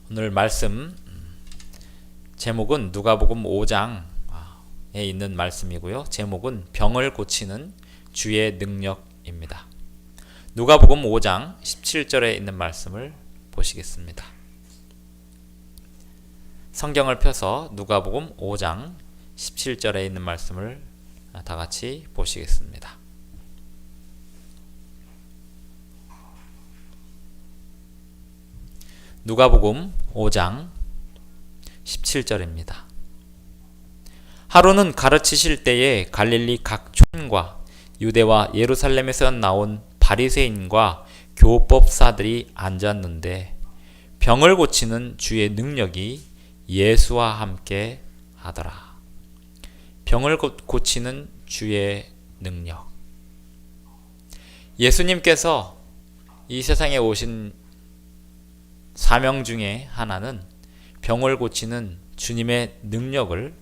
오늘 말씀 제목은 누가복음 5장에 있는 말씀이고요. 제목은 병을 고치는 주의 능력입니다. 누가복음 5장 17절에 있는 말씀을 보시겠습니다. 성경을 펴서 누가복음 5장 17절에 있는 말씀을 다 같이 보시겠습니다. 누가복음 5장 17절입니다. 하루는 가르치실 때에 갈릴리 각 촌과 유대와 예루살렘에서 나온 바리새인과 교법사들이 앉았는데 병을 고치는 주의 능력이 예수와 함께 하더라. 병을 고치는 주의 능력. 예수님께서 이 세상에 오신 사명 중에 하나는 병을 고치는 주님의 능력을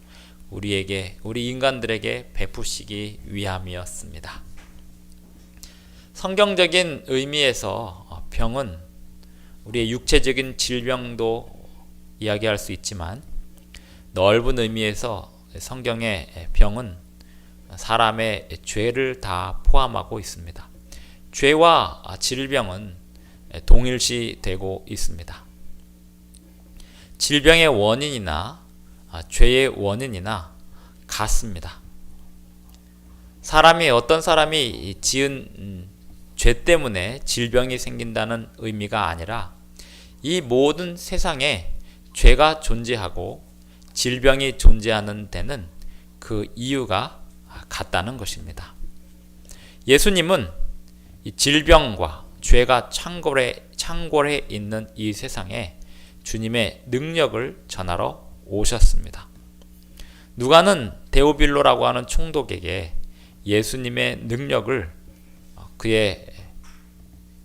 우리 인간들에게 베푸시기 위함이었습니다. 성경적인 의미에서 병은 우리의 육체적인 질병도 이야기할 수 있지만 넓은 의미에서 성경의 병은 사람의 죄를 다 포함하고 있습니다. 죄와 질병은 동일시되고 있습니다. 질병의 원인이나 죄의 원인이나 같습니다. 어떤 사람이 지은 죄 때문에 질병이 생긴다는 의미가 아니라 이 모든 세상에 죄가 존재하고 질병이 존재하는 데는 그 이유가 같다는 것입니다. 예수님은 이 질병과 죄가 창궐해 있는 이 세상에 주님의 능력을 전하러 오셨습니다. 누가는 데오빌로라고 하는 총독에게 예수님의 능력을 그의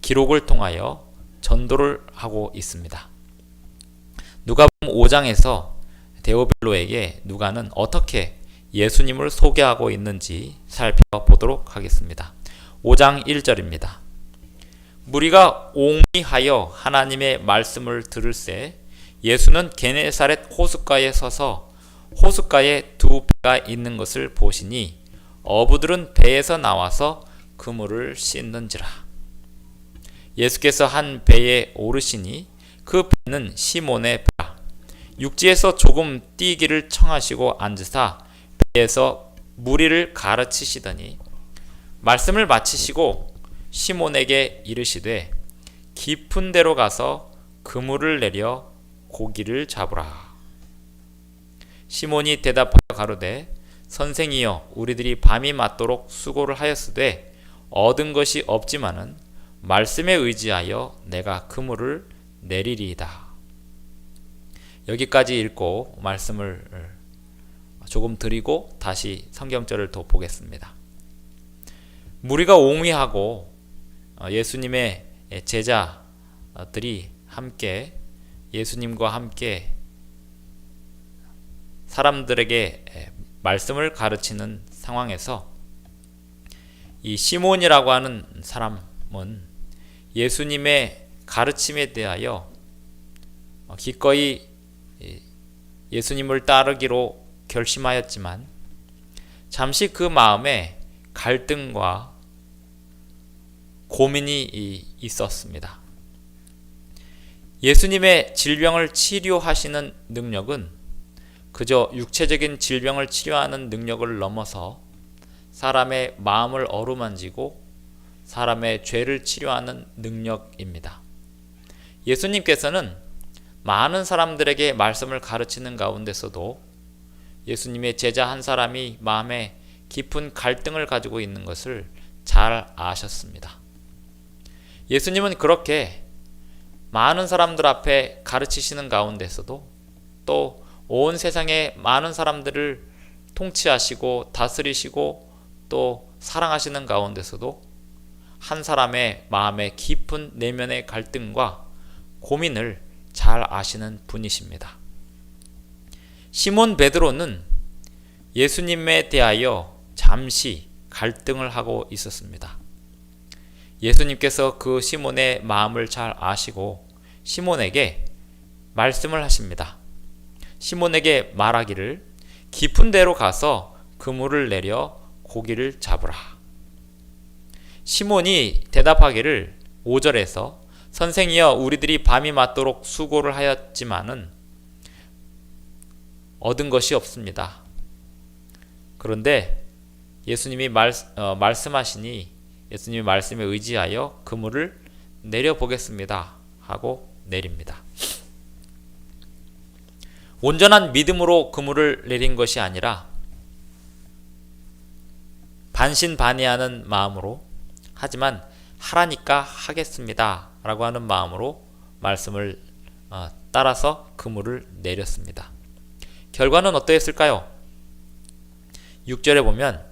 기록을 통하여 전도를 하고 있습니다. 누가복음 5장에서 데오빌로에게 누가는 어떻게 예수님을 소개하고 있는지 살펴보도록 하겠습니다. 5장 1절입니다. 무리가 옹이하여 하나님의 말씀을 들을새 예수는 게네사렛 호숫가에 서서 호숫가에 두 배가 있는 것을 보시니 어부들은 배에서 나와서 그물을 씻는지라. 예수께서 한 배에 오르시니 그 배는 시몬의 배라. 육지에서 조금 뛰기를 청하시고 앉으사 배에서 무리를 가르치시더니 말씀을 마치시고 시몬에게 이르시되 깊은 데로 가서 그물을 내려 고기를 잡으라. 시몬이 대답하여 가로되 선생이여 우리들이 밤이 맞도록 수고를 하였으되 얻은 것이 없지만은 말씀에 의지하여 내가 그물을 내리리이다. 여기까지 읽고 말씀을 조금 드리고 다시 성경절을 더 보겠습니다. 무리가 옹위하고 예수님의 제자들이 함께 예수님과 함께 사람들에게 말씀을 가르치는 상황에서 이 시몬이라고 하는 사람은 예수님의 가르침에 대하여 기꺼이 예수님을 따르기로 결심하였지만 잠시 그 마음에 갈등과 고민이 있었습니다. 예수님의 질병을 치료하시는 능력은 그저 육체적인 질병을 치료하는 능력을 넘어서 사람의 마음을 어루만지고 사람의 죄를 치료하는 능력입니다. 예수님께서는 많은 사람들에게 말씀을 가르치는 가운데서도 예수님의 제자 한 사람이 마음에 깊은 갈등을 가지고 있는 것을 잘 아셨습니다. 예수님은 그렇게 많은 사람들 앞에 가르치시는 가운데서도 또 온 세상의 많은 사람들을 통치하시고 다스리시고 또 사랑하시는 가운데서도 한 사람의 마음의 깊은 내면의 갈등과 고민을 잘 아시는 분이십니다. 시몬 베드로는 예수님에 대하여 잠시 갈등을 하고 있었습니다. 예수님께서 그 시몬의 마음을 잘 아시고 시몬에게 말씀을 하십니다. 시몬에게 말하기를 깊은 데로 가서 그물을 내려 고기를 잡으라. 시몬이 대답하기를 5절에서 선생이여 우리들이 밤이 맞도록 수고를 하였지만은 얻은 것이 없습니다. 그런데 예수님이 말씀하시니 예수님의 말씀에 의지하여 그물을 내려보겠습니다 하고 내립니다. 온전한 믿음으로 그물을 내린 것이 아니라 반신반의하는 마음으로, 하지만 하라니까 하겠습니다 라고 하는 마음으로 말씀을 따라서 그물을 내렸습니다. 결과는 어떠했을까요? 6절에 보면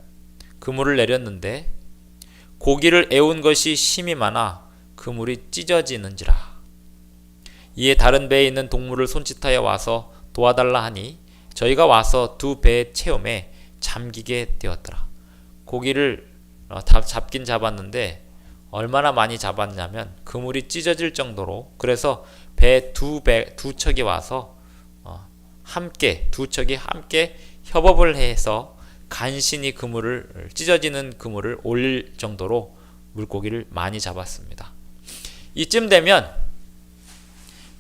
그물을 내렸는데 고기를 애운 것이 심이 많아 그물이 찢어지는지라. 이에 다른 배에 있는 동물을 손짓하여 와서 도와달라 하니 저희가 와서 두 배의 체험에 잠기게 되었더라. 고기를 잡긴 잡았는데 얼마나 많이 잡았냐면 그물이 찢어질 정도로, 그래서 배 두 척이 와서 두 척이 함께 협업을 해서 간신히 찢어지는 그물을 올릴 정도로 물고기를 많이 잡았습니다. 이쯤 되면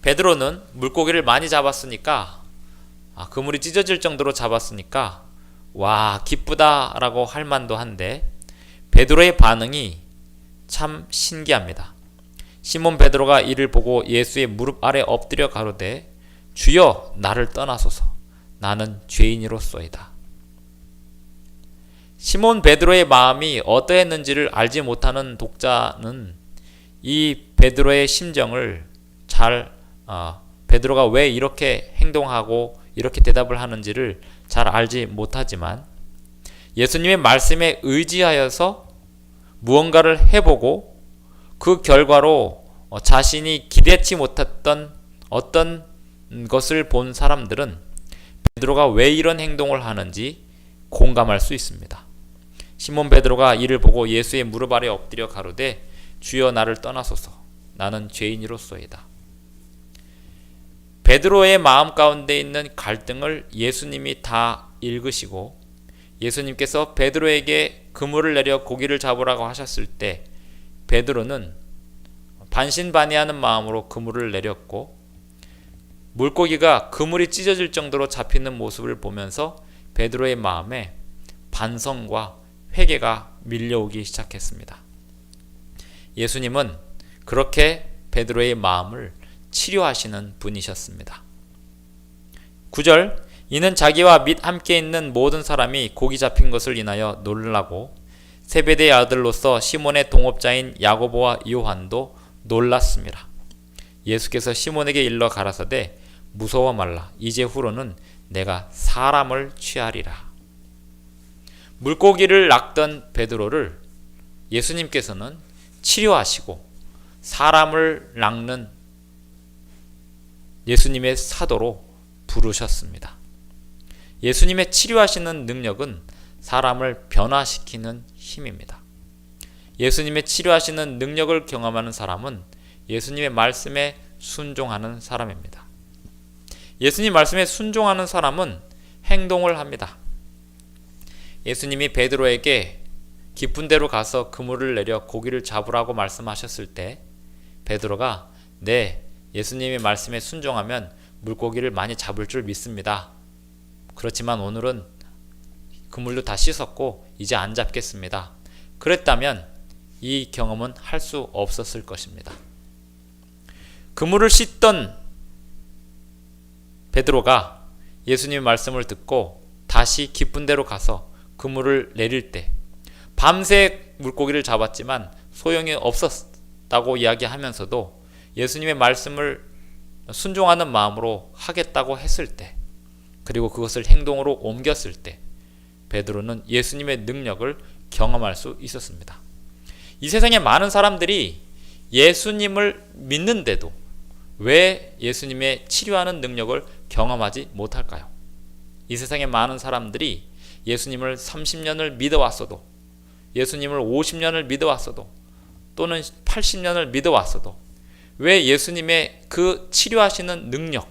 베드로는 물고기를 많이 잡았으니까, 그물이 찢어질 정도로 잡았으니까 와 기쁘다라고 할 만도 한데 베드로의 반응이 참 신기합니다. 시몬 베드로가 이를 보고 예수의 무릎 아래 엎드려 가로되 주여 나를 떠나소서 나는 죄인이로소이다. 시몬 베드로의 마음이 어떠했는지를 알지 못하는 독자는 이 베드로의 심정을 베드로가 왜 이렇게 행동하고 이렇게 대답을 하는지를 잘 알지 못하지만 예수님의 말씀에 의지하여서 무언가를 해보고 그 결과로 자신이 기대치 못했던 어떤 것을 본 사람들은 베드로가 왜 이런 행동을 하는지 공감할 수 있습니다. 시몬 베드로가 이를 보고 예수의 무릎 아래 엎드려 가로되 주여 나를 떠나소서 나는 죄인이로소이다. 베드로의 마음 가운데 있는 갈등을 예수님이 다 읽으시고 예수님께서 베드로에게 그물을 내려 고기를 잡으라고 하셨을 때 베드로는 반신반의하는 마음으로 그물을 내렸고 물고기가 그물이 찢어질 정도로 잡히는 모습을 보면서 베드로의 마음에 반성과 회개가 밀려오기 시작했습니다. 예수님은 그렇게 베드로의 마음을 치료하시는 분이셨습니다. 9절 이는 자기와 및 함께 있는 모든 사람이 고기 잡힌 것을 인하여 놀라고 세베대의 아들로서 시몬의 동업자인 야고보와 요한도 놀랐습니다. 예수께서 시몬에게 일러 가라사대 무서워 말라 이제 후로는 내가 사람을 취하리라. 물고기를 낚던 베드로를 예수님께서는 치료하시고 사람을 낚는 예수님의 사도로 부르셨습니다. 예수님의 치료하시는 능력은 사람을 변화시키는 힘입니다. 예수님의 치료하시는 능력을 경험하는 사람은 예수님의 말씀에 순종하는 사람입니다. 예수님 말씀에 순종하는 사람은 행동을 합니다. 예수님이 베드로에게 깊은 데로 가서 그물을 내려 고기를 잡으라고 말씀하셨을 때 베드로가 네, 예수님의 말씀에 순종하면 물고기를 많이 잡을 줄 믿습니다. 그렇지만 오늘은 그물도 다 씻었고 이제 안 잡겠습니다. 그랬다면 이 경험은 할 수 없었을 것입니다. 그물을 씻던 베드로가 예수님의 말씀을 듣고 다시 깊은 데로 가서 그물을 내릴 때 밤새 물고기를 잡았지만 소용이 없었다고 이야기하면서도 예수님의 말씀을 순종하는 마음으로 하겠다고 했을 때, 그리고 그것을 행동으로 옮겼을 때 베드로는 예수님의 능력을 경험할 수 있었습니다. 이 세상에 많은 사람들이 예수님을 믿는데도 왜 예수님의 치료하는 능력을 경험하지 못할까요? 이 세상에 많은 사람들이 예수님을 30년을 믿어왔어도, 예수님을 50년을 믿어왔어도, 또는 80년을 믿어왔어도 왜 예수님의 그 치료하시는 능력,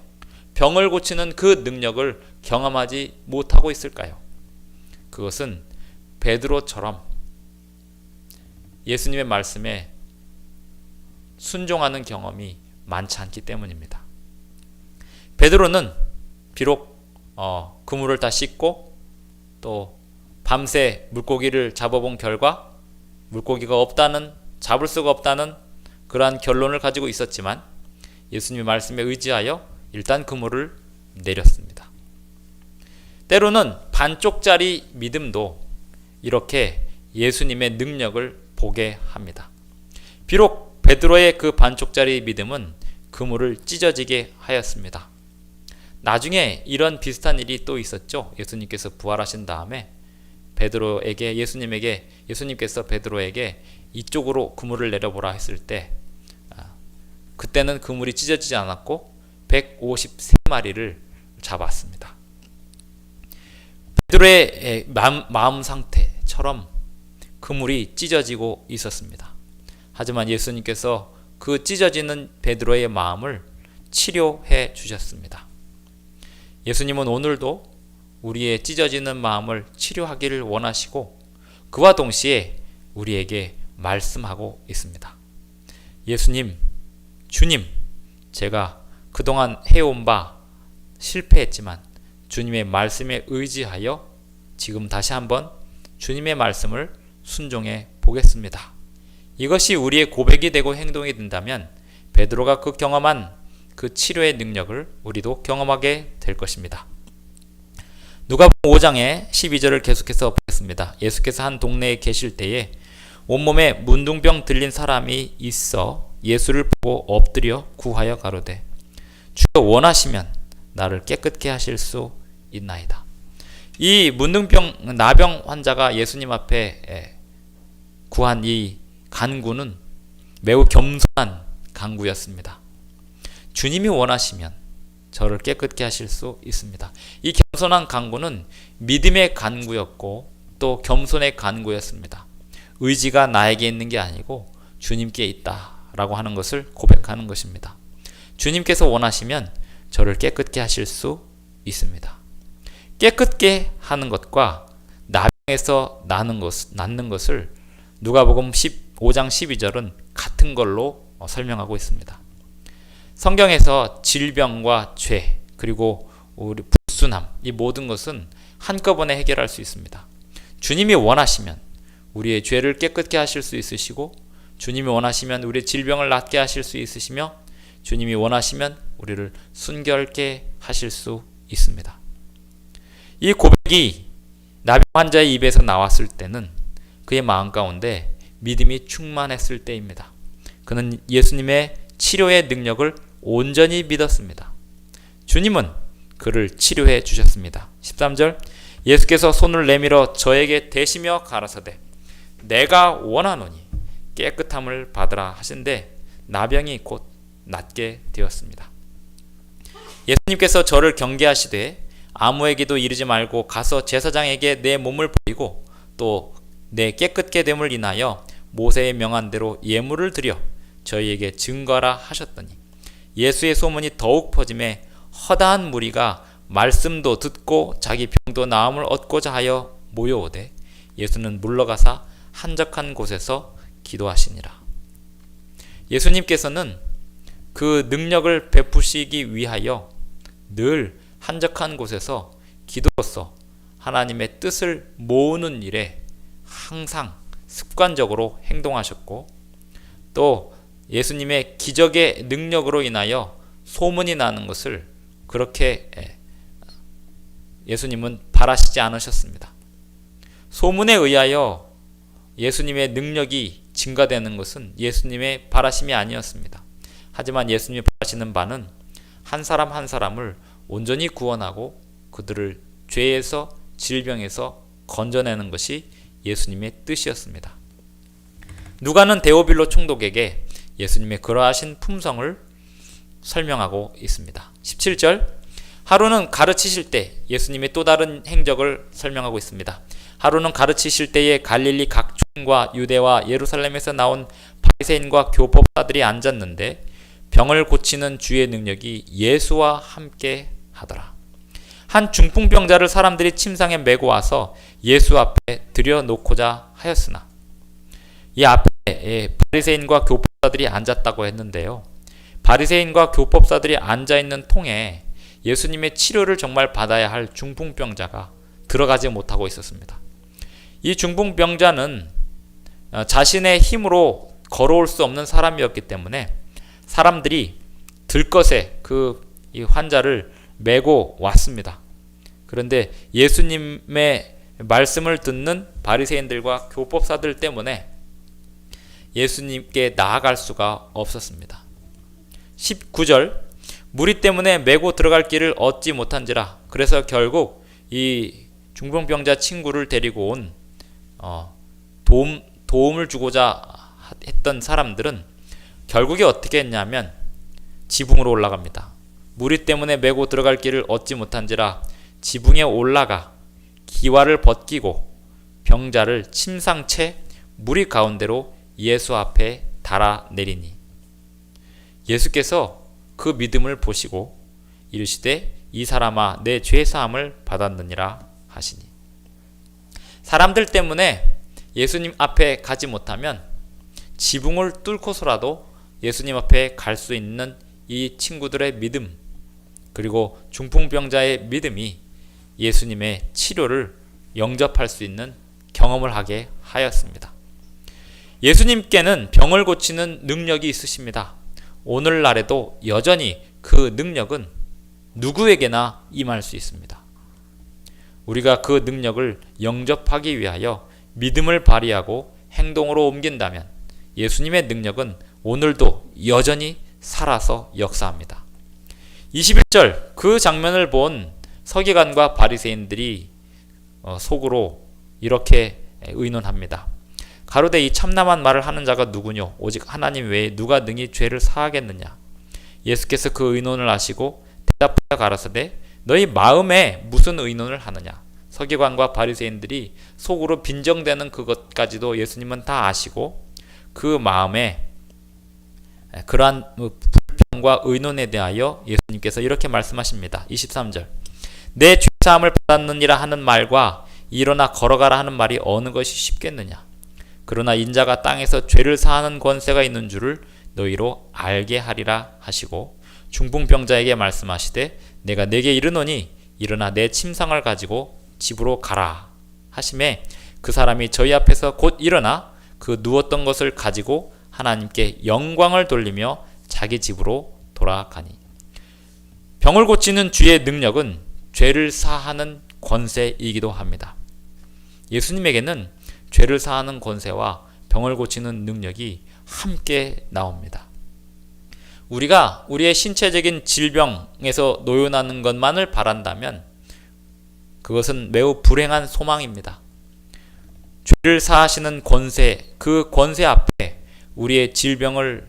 병을 고치는 그 능력을 경험하지 못하고 있을까요? 그것은 베드로처럼 예수님의 말씀에 순종하는 경험이 많지 않기 때문입니다. 베드로는 비록 그물을 다 씻고 또 밤새 물고기를 잡아본 결과 물고기가 없다는, 잡을 수가 없다는 그러한 결론을 가지고 있었지만 예수님의 말씀에 의지하여 일단 그물을 내렸습니다. 때로는 반쪽짜리 믿음도 이렇게 예수님의 능력을 보게 합니다. 비록 베드로의 그 반쪽짜리 믿음은 그물을 찢어지게 하였습니다. 나중에 이런 비슷한 일이 또 있었죠. 예수님께서 부활하신 다음에 예수님께서 베드로에게 이쪽으로 그물을 내려보라 했을 때 그때는 그물이 찢어지지 않았고 153마리를 잡았습니다. 베드로의 마음 상태처럼 그물이 찢어지고 있었습니다. 하지만 예수님께서 그 찢어지는 베드로의 마음을 치료해 주셨습니다. 예수님은 오늘도 우리의 찢어지는 마음을 치료하기를 원하시고 그와 동시에 우리에게 말씀하고 있습니다. 예수님, 주님, 제가 그동안 해온 바 실패했지만 주님의 말씀에 의지하여 지금 다시 한번 주님의 말씀을 순종해 보겠습니다. 이것이 우리의 고백이 되고 행동이 된다면 베드로가 그 경험한 그 치료의 능력을 우리도 경험하게 될 것입니다. 누가복음 5장의 12절을 계속해서 보겠습니다. 예수께서 한 동네에 계실 때에 온몸에 문둥병 들린 사람이 있어 예수를 보고 엎드려 구하여 가로되 주여 원하시면 나를 깨끗게 하실 수 있나이다. 이 문둥병 나병 환자가 예수님 앞에 구한 이 간구는 매우 겸손한 간구였습니다. 주님이 원하시면 저를 깨끗게 하실 수 있습니다. 이 겸손한 간구는 믿음의 간구였고 또 겸손의 간구였습니다. 의지가 나에게 있는 게 아니고 주님께 있다라고 하는 것을 고백하는 것입니다. 주님께서 원하시면 저를 깨끗게 하실 수 있습니다. 깨끗게 하는 것과 나병에서 낫는 것을 누가복음 15장 12절은 같은 걸로 설명하고 있습니다. 성경에서 질병과 죄 그리고 우리 불순함 이 모든 것은 한꺼번에 해결할 수 있습니다. 주님이 원하시면 우리의 죄를 깨끗게 하실 수 있으시고 주님이 원하시면 우리의 질병을 낫게 하실 수 있으시며 주님이 원하시면 우리를 순결케 하실 수 있습니다. 이 고백이 나병 환자의 입에서 나왔을 때는 그의 마음 가운데 믿음이 충만했을 때입니다. 그는 예수님의 치료의 능력을 온전히 믿었습니다. 주님은 그를 치료해 주셨습니다. 13절 예수께서 손을 내밀어 저에게 대시며 가라사대 내가 원하노니 깨끗함을 받으라 하신데 나병이 곧 낫게 되었습니다. 예수님께서 저를 경계하시되 아무에게도 이르지 말고 가서 제사장에게 내 몸을 보이고 또 내 깨끗게 됨을 인하여 모세의 명한 대로 예물을 드려 저희에게 증거하라 하셨더니 예수의 소문이 더욱 퍼짐에 허다한 무리가 말씀도 듣고 자기 병도 나음을 얻고자 하여 모여오되 예수는 물러가사 한적한 곳에서 기도하시니라. 예수님께서는 그 능력을 베푸시기 위하여 늘 한적한 곳에서 기도로서 하나님의 뜻을 모으는 일에 항상 습관적으로 행동하셨고 또 예수님의 기적의 능력으로 인하여 소문이 나는 것을 그렇게 예수님은 바라시지 않으셨습니다. 소문에 의하여 예수님의 능력이 증가되는 것은 예수님의 바라심이 아니었습니다. 하지만 예수님이 바라시는 바는 한 사람 한 사람을 온전히 구원하고 그들을 죄에서 질병에서 건져내는 것이 예수님의 뜻이었습니다. 누가는 데오빌로 총독에게 예수님의 그러하신 품성을 설명하고 있습니다. 17절 하루는 가르치실 때 예수님의 또 다른 행적을 설명하고 있습니다. 하루는 가르치실 때에 갈릴리 각촌과 유대와 예루살렘에서 나온 바리새인과 교법사들이 앉았는데 병을 고치는 주의 능력이 예수와 함께 하더라. 한 중풍병자를 사람들이 침상에 메고 와서 예수 앞에 들여놓고자 하였으나 이 앞에 바리새인과 교법사들이 앉았다고 했는데요. 바리새인과 교법사들이 앉아있는 통에 예수님의 치료를 정말 받아야 할 중풍병자가 들어가지 못하고 있었습니다. 이 중풍병자는 자신의 힘으로 걸어올 수 없는 사람이었기 때문에 사람들이 들것에 이 환자를 메고 왔습니다. 그런데 예수님의 말씀을 듣는 바리새인들과 교법사들 때문에 예수님께 나아갈 수가 없었습니다. 19절 무리 때문에 메고 들어갈 길을 얻지 못한지라. 그래서 결국 이 중풍병자 친구를 데리고 온 도움을 주고자 했던 사람들은 결국에 어떻게 했냐면 지붕으로 올라갑니다. 무리 때문에 메고 들어갈 길을 얻지 못한지라 지붕에 올라가 기와를 벗기고 병자를 침상채 무리 가운데로 예수 앞에 달아내리니 예수께서 그 믿음을 보시고 이르시되 이 사람아 내 죄 사함을 받았느니라 하시니. 사람들 때문에 예수님 앞에 가지 못하면 지붕을 뚫고서라도 예수님 앞에 갈 수 있는 이 친구들의 믿음, 그리고 중풍병자의 믿음이 예수님의 치료를 영접할 수 있는 경험을 하게 하였습니다. 예수님께는 병을 고치는 능력이 있으십니다. 오늘날에도 여전히 그 능력은 누구에게나 임할 수 있습니다. 우리가 그 능력을 영접하기 위하여 믿음을 발휘하고 행동으로 옮긴다면 예수님의 능력은 오늘도 여전히 살아서 역사합니다. 21절 그 장면을 본 서기관과 바리새인들이 속으로 이렇게 의논합니다. 가로되 이 참남한 말을 하는 자가 누구뇨? 오직 하나님 외에 누가 능히 죄를 사하겠느냐? 예수께서 그 의논을 아시고 대답하여 가라사대 너희 마음에 무슨 의논을 하느냐? 서기관과 바리새인들이 속으로 빈정대는 그것까지도 예수님은 다 아시고 그 마음에 그러한 불평과 의논에 대하여 예수님께서 이렇게 말씀하십니다. 23절 내 죄사함을 받았느니라 하는 말과 일어나 걸어가라 하는 말이 어느 것이 쉽겠느냐? 그러나 인자가 땅에서 죄를 사하는 권세가 있는 줄을 너희로 알게 하리라 하시고 중풍병자에게 말씀하시되 내가 네게 이르노니 일어나 내 침상을 가지고 집으로 가라 하시매 그 사람이 저희 앞에서 곧 일어나 그 누웠던 것을 가지고 하나님께 영광을 돌리며 자기 집으로 돌아가니. 병을 고치는 주의 능력은 죄를 사하는 권세이기도 합니다. 예수님에게는 죄를 사하는 권세와 병을 고치는 능력이 함께 나옵니다. 우리가 우리의 신체적인 질병에서 노연하는 것만을 바란다면 그것은 매우 불행한 소망입니다. 죄를 사하시는 권세, 그 권세 앞에 우리의 질병을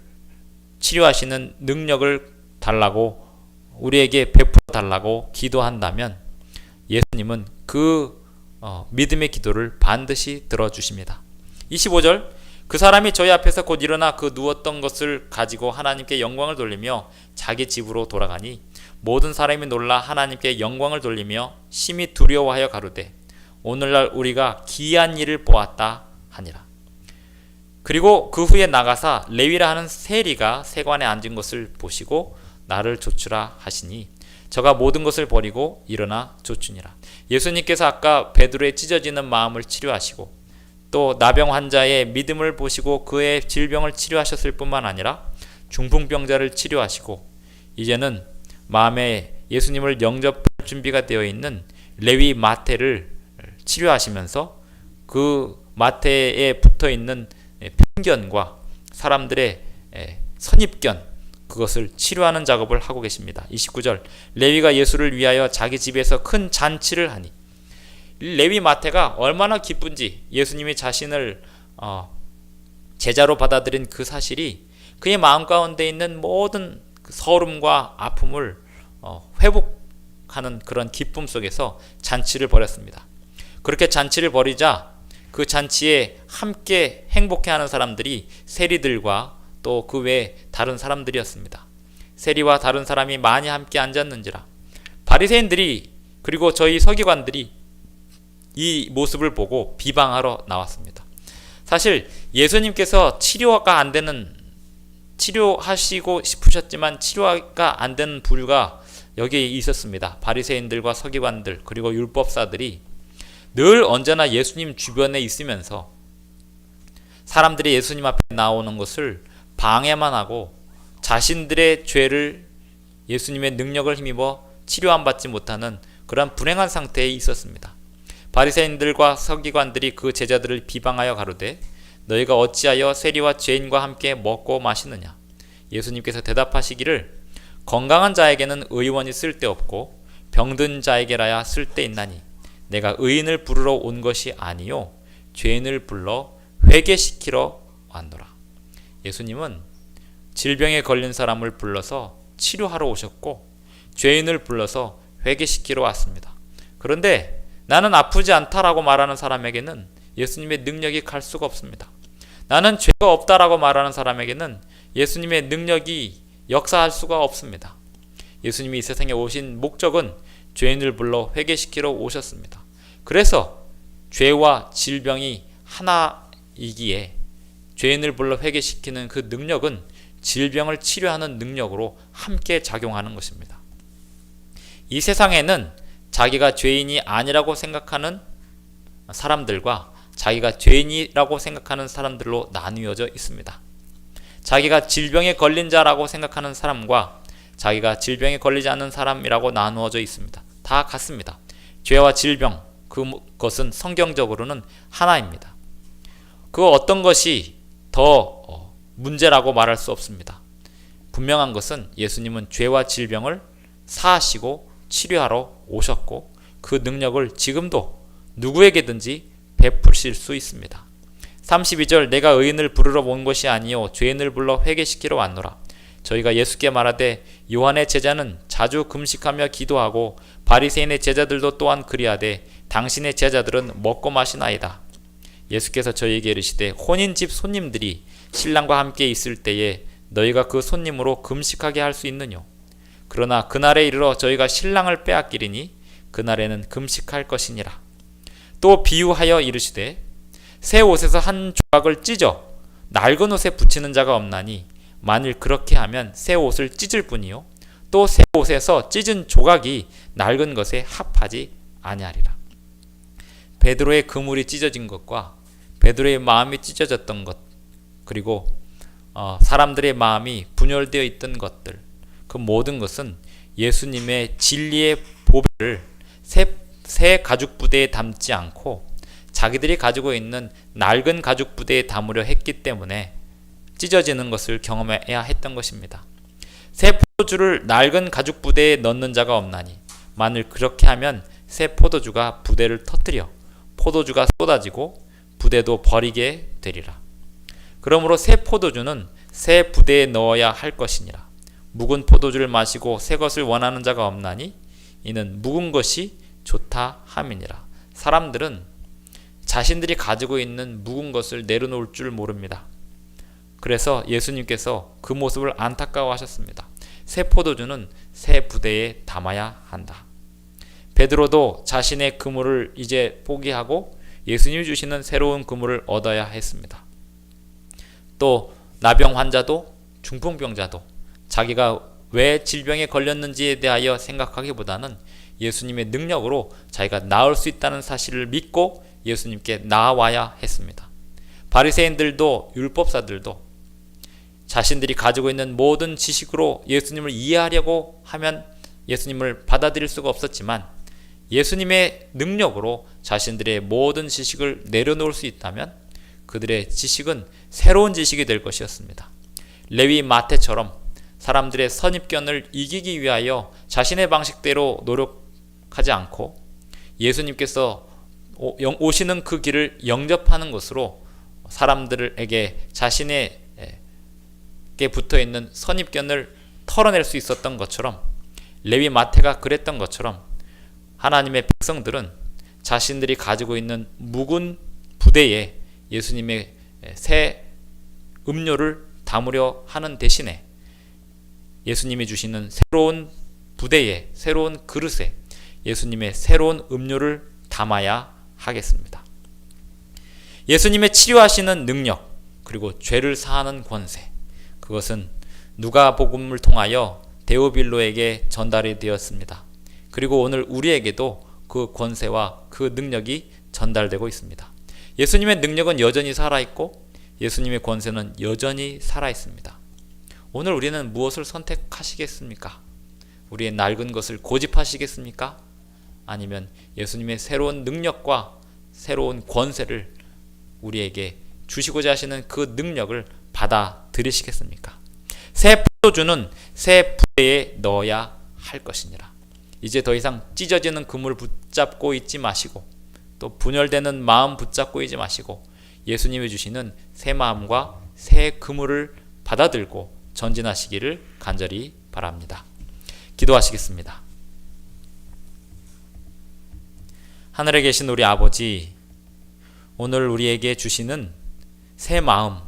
치료하시는 능력을 달라고 우리에게 베풀어 달라고 기도한다면 예수님은 그 믿음의 기도를 반드시 들어주십니다. 25절 그 사람이 저희 앞에서 곧 일어나 그 누웠던 것을 가지고 하나님께 영광을 돌리며 자기 집으로 돌아가니 모든 사람이 놀라 하나님께 영광을 돌리며 심히 두려워하여 가로되 오늘날 우리가 기이한 일을 보았다 하니라. 그리고 그 후에 나가사 레위라 하는 세리가 세관에 앉은 것을 보시고 나를 좇으라 하시니 저가 모든 것을 버리고 일어나 좇으니라. 예수님께서 아까 베드로의 찢어지는 마음을 치료하시고 또 나병 환자의 믿음을 보시고 그의 질병을 치료하셨을 뿐만 아니라 중풍병자를 치료하시고 이제는 마음에 예수님을 영접할 준비가 되어 있는 레위 마태를 치료하시면서 그 마태에 붙어 있는 편견과 사람들의 선입견 그것을 치료하는 작업을 하고 계십니다. 29절 레위가 예수를 위하여 자기 집에서 큰 잔치를 하니 레위 마태가 얼마나 기쁜지 예수님이 자신을 제자로 받아들인 그 사실이 그의 마음 가운데 있는 모든 서름과 아픔을 회복하는 그런 기쁨 속에서 잔치를 벌였습니다. 그렇게 잔치를 벌이자 그 잔치에 함께 행복해하는 사람들이 세리들과 또 그 외에 다른 사람들이었습니다. 세리와 다른 사람이 많이 함께 앉았는지라. 바리새인들이 그리고 저희 서기관들이 이 모습을 보고 비방하러 나왔습니다. 사실 예수님께서 치료하시고 싶으셨지만 치료가 안 되는 부류가 여기에 있었습니다. 바리새인들과 서기관들 그리고 율법사들이 늘 언제나 예수님 주변에 있으면서 사람들이 예수님 앞에 나오는 것을 방해만 하고 자신들의 죄를 예수님의 능력을 힘입어 치료함 받지 못하는 그런 불행한 상태에 있었습니다. 바리새인들과 서기관들이 그 제자들을 비방하여 가로되 너희가 어찌하여 세리와 죄인과 함께 먹고 마시느냐. 예수님께서 대답하시기를 건강한 자에게는 의원이 쓸데없고 병든 자에게라야 쓸데있나니 내가 의인을 부르러 온 것이 아니요 죄인을 불러 회개시키러 왔노라. 예수님은 질병에 걸린 사람을 불러서 치료하러 오셨고 죄인을 불러서 회개시키러 왔습니다. 그런데 나는 아프지 않다라고 말하는 사람에게는 예수님의 능력이 갈 수가 없습니다. 나는 죄가 없다라고 말하는 사람에게는 예수님의 능력이 역사할 수가 없습니다. 예수님이 이 세상에 오신 목적은 죄인을 불러 회개시키러 오셨습니다. 그래서 죄와 질병이 하나이기에 죄인을 불러 회개시키는 그 능력은 질병을 치료하는 능력으로 함께 작용하는 것입니다. 이 세상에는 자기가 죄인이 아니라고 생각하는 사람들과 자기가 죄인이라고 생각하는 사람들로 나뉘어져 있습니다. 자기가 질병에 걸린 자라고 생각하는 사람과 자기가 질병에 걸리지 않는 사람이라고 나누어져 있습니다. 다 같습니다. 죄와 질병, 그것은 성경적으로는 하나입니다. 그 어떤 것이 더 문제라고 말할 수 없습니다. 분명한 것은 예수님은 죄와 질병을 사하시고 치료하러 오셨고 그 능력을 지금도 누구에게든지 베푸실 수 있습니다. 32절 내가 의인을 부르러 온 것이 아니요 죄인을 불러 회개시키러 왔노라. 저희가 예수께 말하되 요한의 제자는 자주 금식하며 기도하고 바리새인의 제자들도 또한 그리하되 당신의 제자들은 먹고 마시나이다. 예수께서 저희에게 이르시되 혼인집 손님들이 신랑과 함께 있을 때에 너희가 그 손님으로 금식하게 할 수 있느뇨. 그러나 그날에 이르러 저희가 신랑을 빼앗기리니 그날에는 금식할 것이니라. 또 비유하여 이르시되 새 옷에서 한 조각을 찢어 낡은 옷에 붙이는 자가 없나니 만일 그렇게 하면 새 옷을 찢을 뿐이요 또 새 옷에서 찢은 조각이 낡은 것에 합하지 아니하리라. 베드로의 그물이 찢어진 것과 베드로의 마음이 찢어졌던 것 그리고 사람들의 마음이 분열되어 있던 것들 그 모든 것은 예수님의 진리의 보배를 새 가죽 부대에 담지 않고 자기들이 가지고 있는 낡은 가죽 부대에 담으려 했기 때문에 찢어지는 것을 경험해야 했던 것입니다. 새 포도주를 낡은 가죽 부대에 넣는 자가 없나니 만일 그렇게 하면 새 포도주가 부대를 터뜨려 포도주가 쏟아지고 부대도 버리게 되리라. 그러므로 새 포도주는 새 부대에 넣어야 할 것이니라. 묵은 포도주를 마시고 새 것을 원하는 자가 없나니 이는 묵은 것이 좋다 함이니라. 사람들은 자신들이 가지고 있는 묵은 것을 내려놓을 줄 모릅니다. 그래서 예수님께서 그 모습을 안타까워하셨습니다. 새 포도주는 새 부대에 담아야 한다. 베드로도 자신의 그물을 이제 포기하고 예수님이 주시는 새로운 그물을 얻어야 했습니다. 또 나병 환자도 중풍병자도 자기가 왜 질병에 걸렸는지에 대하여 생각하기보다는 예수님의 능력으로 자기가 나을 수 있다는 사실을 믿고 예수님께 나아와야 했습니다. 바리새인들도 율법사들도 자신들이 가지고 있는 모든 지식으로 예수님을 이해하려고 하면 예수님을 받아들일 수가 없었지만 예수님의 능력으로 자신들의 모든 지식을 내려놓을 수 있다면 그들의 지식은 새로운 지식이 될 것이었습니다. 레위 마태처럼 사람들의 선입견을 이기기 위하여 자신의 방식대로 노력하지 않고 예수님께서 오시는 그 길을 영접하는 것으로 사람들에게 자신에게 붙어있는 선입견을 털어낼 수 있었던 것처럼 레위 마태가 그랬던 것처럼 하나님의 백성들은 자신들이 가지고 있는 묵은 부대에 예수님의 새 음료를 담으려 하는 대신에 예수님이 주시는 새로운 부대에, 새로운 그릇에 예수님의 새로운 음료를 담아야 하겠습니다. 예수님의 치료하시는 능력, 그리고 죄를 사하는 권세, 그것은 누가복음을 통하여 데오빌로에게 전달이 되었습니다. 그리고 오늘 우리에게도 그 권세와 그 능력이 전달되고 있습니다. 예수님의 능력은 여전히 살아있고 예수님의 권세는 여전히 살아있습니다. 오늘 우리는 무엇을 선택하시겠습니까? 우리의 낡은 것을 고집하시겠습니까? 아니면 예수님의 새로운 능력과 새로운 권세를 우리에게 주시고자 하시는 그 능력을 받아들이시겠습니까? 새 포도주는 새 부대에 넣어야 할 것이니라. 이제 더 이상 찢어지는 그물을 붙잡고 있지 마시고 또 분열되는 마음 붙잡고 있지 마시고 예수님이 주시는 새 마음과 새 그물을 받아들고 전진하시기를 간절히 바랍니다. 기도하시겠습니다. 하늘에 계신 우리 아버지, 오늘 우리에게 주시는 새 마음,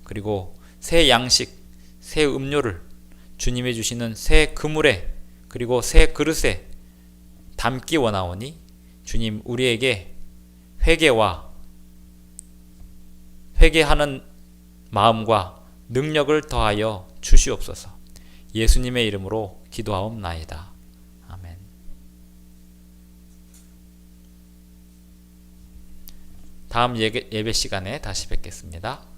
그리고 새 양식, 새 음료를 주님이 주시는 새 그물에, 그리고 새 그릇에 담기 원하오니 주님, 우리에게 회개하는 마음과 능력을 더하여 주시옵소서. 예수님의 이름으로 기도하옵나이다. 아멘. 다음 예배 시간에 다시 뵙겠습니다.